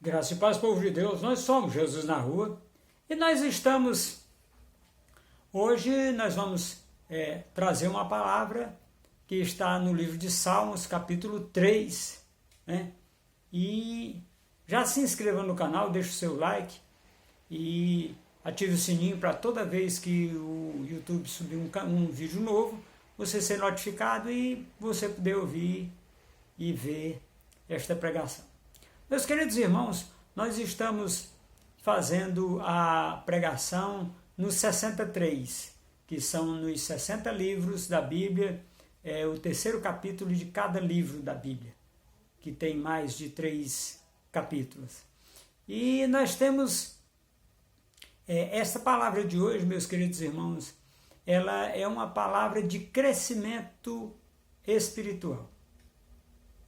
Graça e paz, povo de Deus, nós somos Jesus na Rua e hoje nós vamos trazer uma palavra que está no livro de Salmos, capítulo 3, né? E já se inscreva no canal, deixe o seu like e ative o sininho para toda vez que o YouTube subir um vídeo novo, você ser notificado e você poder ouvir e ver esta pregação. Meus queridos irmãos, nós estamos fazendo a pregação nos 63, que são nos 60 livros da Bíblia, o terceiro capítulo de cada livro da Bíblia, que tem mais de 3 capítulos. E nós temos essa palavra de hoje, meus queridos irmãos, ela é uma palavra de crescimento espiritual.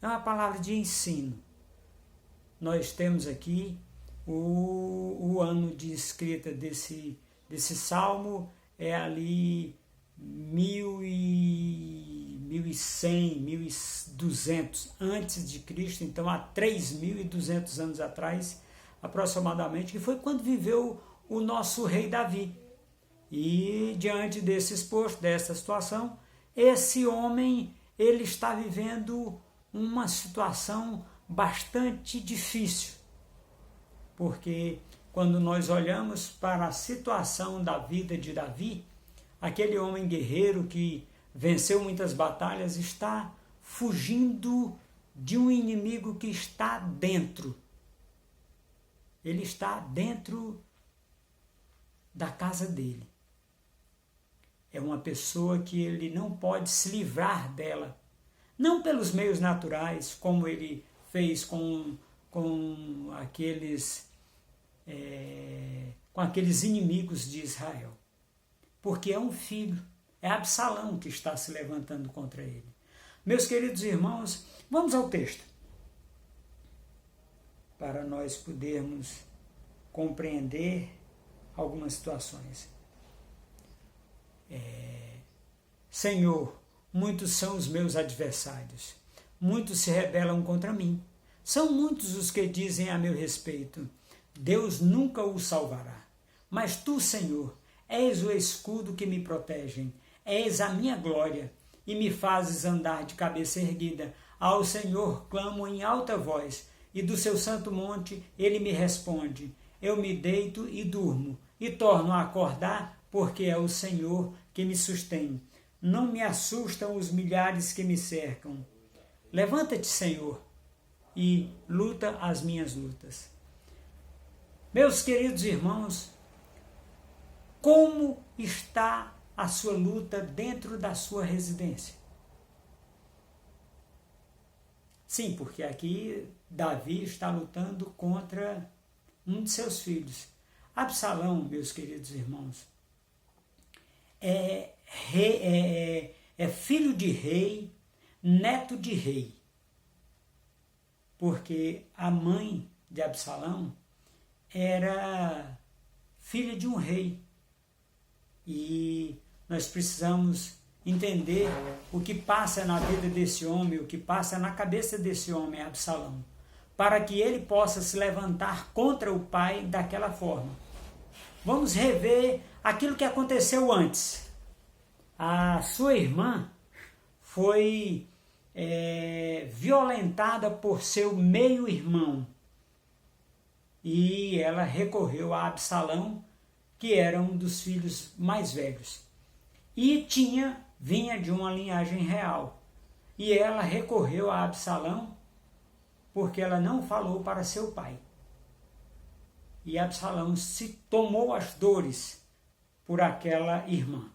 É uma palavra de ensino. Nós temos aqui o ano de escrita desse salmo, é ali 1100, 1200 antes de Cristo, então há 3200 anos atrás, aproximadamente, que foi quando viveu o nosso rei Davi. E diante desse exposto, dessa situação, esse homem, ele está vivendo uma situação bastante difícil, porque quando nós olhamos para a situação da vida de Davi, aquele homem guerreiro que venceu muitas batalhas está fugindo de um inimigo que está dentro. Ele está dentro da casa dele. É uma pessoa que ele não pode se livrar dela, não pelos meios naturais, como ele fez com aqueles inimigos de Israel. Porque é um filho, é Absalão que está se levantando contra ele. Meus queridos irmãos, vamos ao texto, para nós podermos compreender algumas situações. Senhor, muitos são os meus adversários, muitos se rebelam contra mim. São muitos os que dizem a meu respeito, Deus nunca o salvará. Mas tu, Senhor, és o escudo que me protege, és a minha glória e me fazes andar de cabeça erguida. Ao Senhor clamo em alta voz e do seu santo monte ele me responde. Eu me deito e durmo e torno a acordar porque é o Senhor que me sustém. Não me assustam os milhares que me cercam. Levanta-te, Senhor, e luta as minhas lutas. Meus queridos irmãos, como está a sua luta dentro da sua residência? Sim, porque aqui Davi está lutando contra um de seus filhos. Absalão, meus queridos irmãos, é filho de rei, neto de rei, porque a mãe de Absalão era filha de um rei. E nós precisamos entender o que passa na vida desse homem, o que passa na cabeça desse homem, Absalão, para que ele possa se levantar contra o pai daquela forma. Vamos rever aquilo que aconteceu antes. A sua irmã foi violentada por seu meio-irmão e ela recorreu a Absalão, que era um dos filhos mais velhos e vinha de uma linhagem real, e ela recorreu a Absalão porque ela não falou para seu pai, e Absalão se tomou as dores por aquela irmã.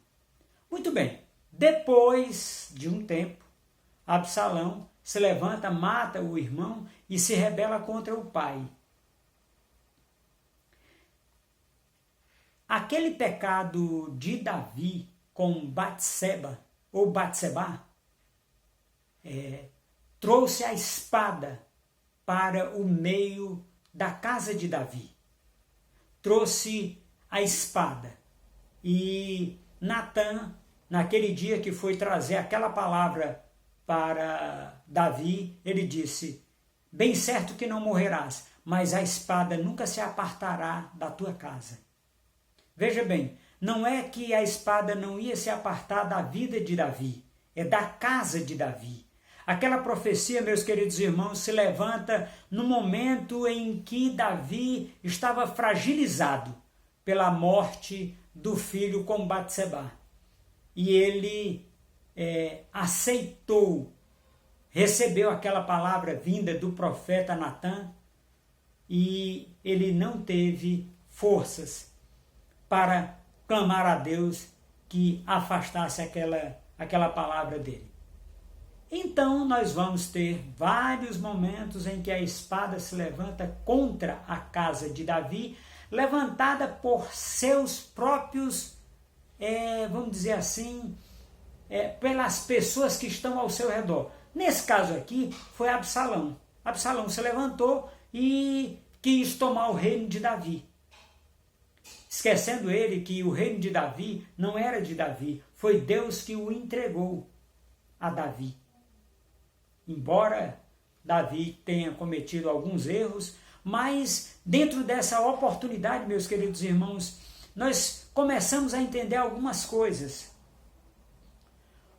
Muito bem, depois de um tempo, Absalão se levanta, mata o irmão e se rebela contra o pai. Aquele pecado de Davi com Batseba, ou Batseba, trouxe a espada para o meio da casa de Davi. Trouxe a espada. E Natã, naquele dia que foi trazer aquela palavra para Davi, ele disse: bem certo que não morrerás, mas a espada nunca se apartará da tua casa. Veja bem, não é que a espada não ia se apartar da vida de Davi, é da casa de Davi. Aquela profecia, meus queridos irmãos, se levanta no momento em que Davi estava fragilizado pela morte do filho com Batseba. E ele aceitou, recebeu aquela palavra vinda do profeta Natã e ele não teve forças para clamar a Deus que afastasse aquela palavra dele. Então nós vamos ter vários momentos em que a espada se levanta contra a casa de Davi, levantada por seus próprios, vamos dizer assim, pelas pessoas que estão ao seu redor. Nesse caso aqui foi Absalão. Absalão se levantou e quis tomar o reino de Davi. Esquecendo ele que o reino de Davi não era de Davi, foi Deus que o entregou a Davi. Embora Davi tenha cometido alguns erros, mas dentro dessa oportunidade, meus queridos irmãos, nós começamos a entender algumas coisas.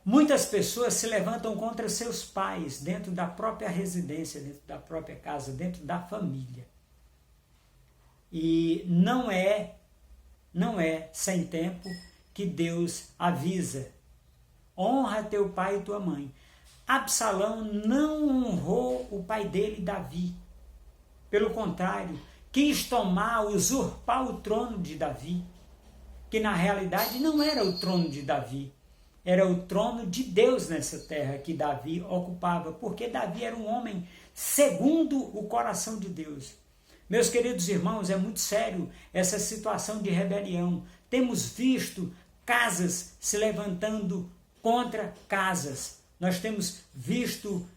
Muitas pessoas se levantam contra seus pais dentro da própria residência, dentro da própria casa, dentro da família. E não é sem tempo que Deus avisa: honra teu pai e tua mãe. Absalão não honrou o pai dele, Davi. Pelo contrário, quis usurpar o trono de Davi, que na realidade não era o trono de Davi, era o trono de Deus nessa terra que Davi ocupava, porque Davi era um homem segundo o coração de Deus. Meus queridos irmãos, é muito sério essa situação de rebelião. Temos visto casas se levantando contra casas. Nós temos visto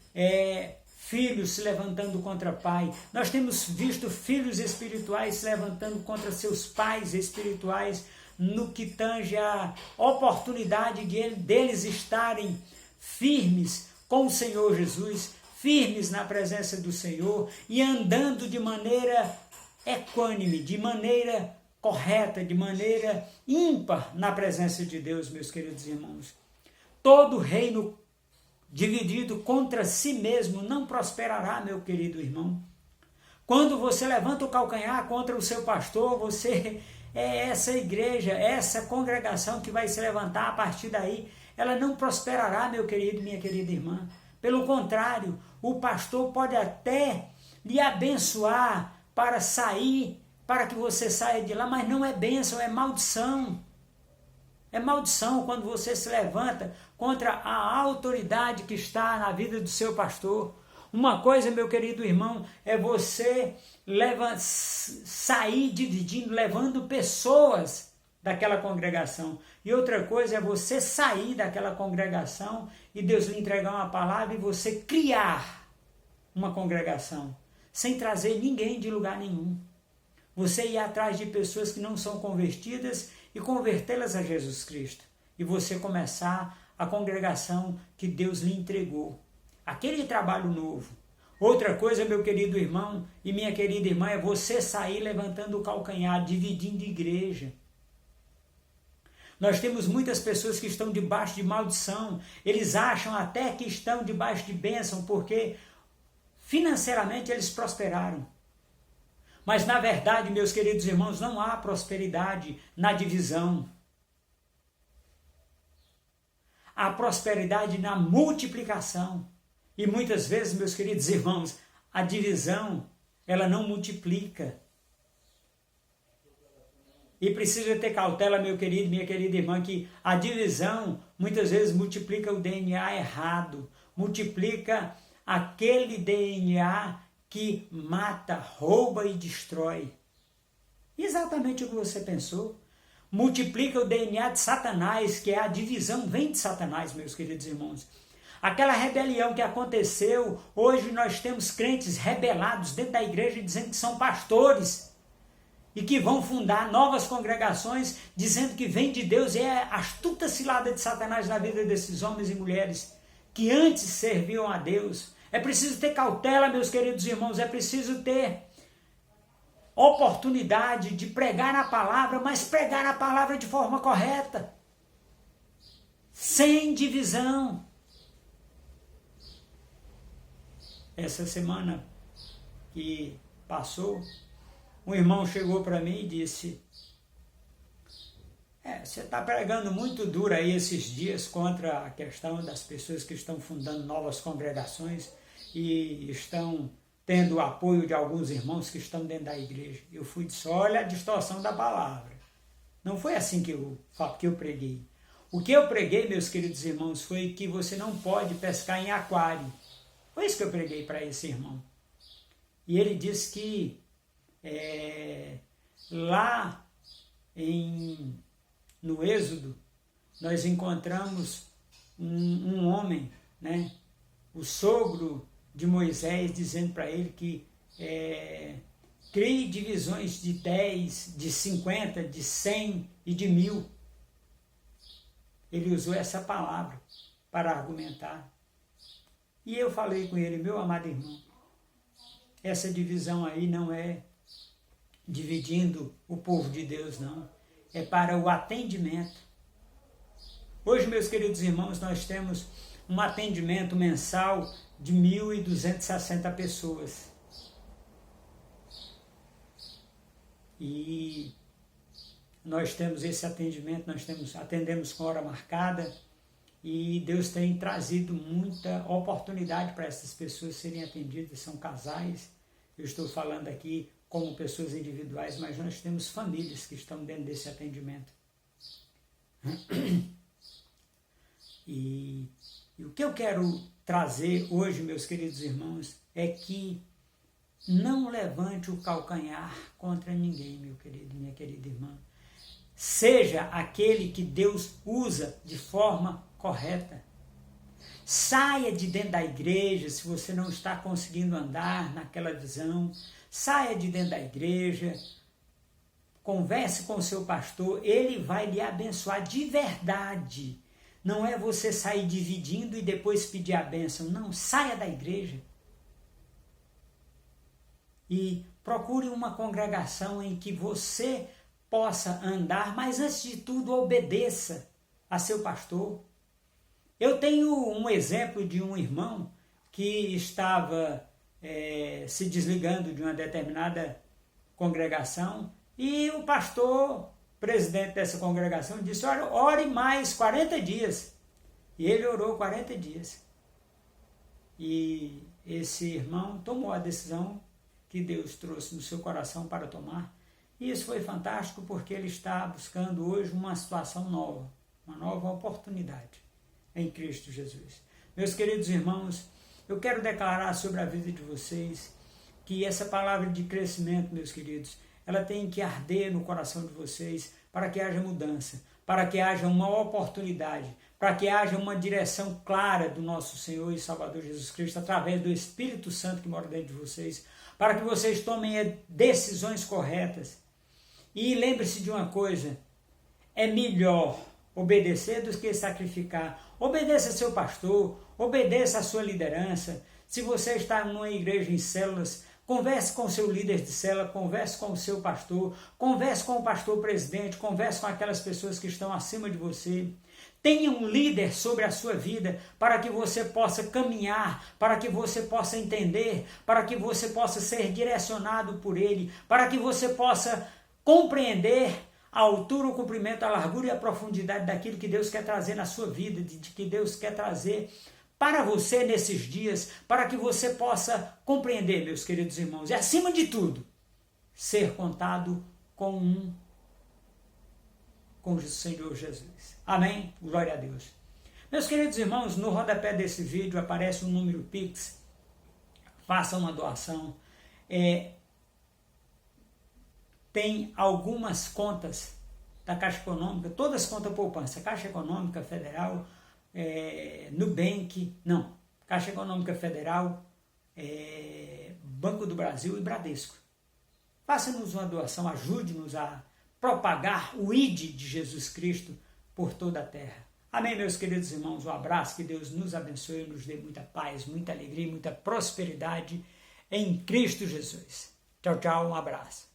filhos se levantando contra pai. Nós temos visto filhos espirituais se levantando contra seus pais espirituais, no que tange a oportunidade deles estarem firmes com o Senhor Jesus, firmes na presença do Senhor e andando de maneira equânime, de maneira correta, de maneira ímpar na presença de Deus, meus queridos irmãos. Todo reino dividido contra si mesmo não prosperará, meu querido irmão. Quando você levanta o calcanhar contra o seu pastor, você é essa igreja, essa congregação que vai se levantar a partir daí. Ela não prosperará, meu querido, minha querida irmã. Pelo contrário, o pastor pode até lhe abençoar para que você saia de lá, mas não é bênção, é maldição. É maldição quando você se levanta contra a autoridade que está na vida do seu pastor. Uma coisa, meu querido irmão, é você sair dividindo, levando pessoas daquela congregação. E outra coisa é você sair daquela congregação e Deus lhe entregar uma palavra e você criar uma congregação, sem trazer ninguém de lugar nenhum. Você ir atrás de pessoas que não são convertidas e convertê-las a Jesus Cristo. E você começar a congregação que Deus lhe entregou. Aquele trabalho novo. Outra coisa, meu querido irmão e minha querida irmã, é você sair levantando o calcanhar, dividindo igreja. Nós temos muitas pessoas que estão debaixo de maldição. Eles acham até que estão debaixo de bênção, porque financeiramente eles prosperaram. Mas na verdade, meus queridos irmãos, não há prosperidade na divisão. Há prosperidade na multiplicação. E muitas vezes, meus queridos irmãos, a divisão, ela não multiplica. E precisa ter cautela, meu querido, minha querida irmã, que a divisão muitas vezes multiplica o DNA errado. Multiplica aquele DNA que mata, rouba e destrói. Exatamente o que você pensou. Multiplica o DNA de Satanás, que é a divisão, vem de Satanás, meus queridos irmãos. Aquela rebelião que aconteceu, hoje nós temos crentes rebelados dentro da igreja dizendo que são pastores e que vão fundar novas congregações dizendo que vem de Deus, e é a astuta cilada de Satanás na vida desses homens e mulheres que antes serviam a Deus. É preciso ter cautela, meus queridos irmãos, é preciso ter oportunidade de pregar a palavra, mas pregar a palavra de forma correta, sem divisão. Essa semana que passou, um irmão chegou para mim e disse: você está pregando muito duro aí esses dias contra a questão das pessoas que estão fundando novas congregações e estão tendo o apoio de alguns irmãos que estão dentro da igreja. Eu fui e disse: olha a distorção da palavra. Não foi assim que eu preguei. O que eu preguei, meus queridos irmãos, foi que você não pode pescar em aquário. Foi isso que eu preguei para esse irmão. E ele disse que lá no Êxodo, nós encontramos um homem, né, o sogro de Moisés, dizendo para ele que crie divisões de 10, de 50, de 100 e de 1000. Ele usou essa palavra para argumentar. E eu falei com ele: meu amado irmão, essa divisão aí não é dividindo o povo de Deus, não. É para o atendimento. Hoje, meus queridos irmãos, nós temos um atendimento mensal de 1.260 pessoas. E nós temos esse atendimento, atendemos com hora marcada, e Deus tem trazido muita oportunidade para essas pessoas serem atendidas. São casais, eu estou falando aqui como pessoas individuais, mas nós temos famílias que estão dentro desse atendimento. E o que eu quero trazer hoje, meus queridos irmãos, é que não levante o calcanhar contra ninguém, meu querido, minha querida irmã. Seja aquele que Deus usa de forma correta. Saia de dentro da igreja se você não está conseguindo andar naquela visão. Saia de dentro da igreja, converse com o seu pastor, ele vai lhe abençoar de verdade. Não é você sair dividindo e depois pedir a bênção. Não, saia da igreja. E procure uma congregação em que você possa andar, mas antes de tudo obedeça a seu pastor. Eu tenho um exemplo de um irmão que estava se desligando de uma determinada congregação e o pastor, presidente dessa congregação, disse: olha, ore mais 40 dias. E ele orou 40 dias. E esse irmão tomou a decisão que Deus trouxe no seu coração para tomar. E isso foi fantástico porque ele está buscando hoje uma situação nova, uma nova oportunidade em Cristo Jesus. Meus queridos irmãos, eu quero declarar sobre a vida de vocês que essa palavra de crescimento, meus queridos, ela tem que arder no coração de vocês para que haja mudança, para que haja uma oportunidade, para que haja uma direção clara do nosso Senhor e Salvador Jesus Cristo através do Espírito Santo que mora dentro de vocês, para que vocês tomem decisões corretas. E lembre-se de uma coisa: é melhor obedecer do que sacrificar. Obedeça seu pastor, obedeça a sua liderança. Se você está numa igreja em células, converse com o seu líder de célula, converse com o seu pastor, converse com o pastor presidente, converse com aquelas pessoas que estão acima de você. Tenha um líder sobre a sua vida para que você possa caminhar, para que você possa entender, para que você possa ser direcionado por ele, para que você possa compreender a altura, o comprimento, a largura e a profundidade daquilo que Deus quer trazer na sua vida, de que Deus quer trazer para você nesses dias, para que você possa compreender, meus queridos irmãos, e acima de tudo, ser contado com o Senhor Jesus. Amém? Glória a Deus. Meus queridos irmãos, no rodapé desse vídeo aparece um número Pix. Faça uma doação. Tem algumas contas da Caixa Econômica, todas contas poupança, Caixa Econômica Federal, Nubank, não, Caixa Econômica Federal, Banco do Brasil e Bradesco. Faça-nos uma doação, ajude-nos a propagar o ID de Jesus Cristo por toda a terra. Amém, meus queridos irmãos. Um abraço, que Deus nos abençoe, nos dê muita paz, muita alegria, muita prosperidade em Cristo Jesus. Tchau, tchau, um abraço.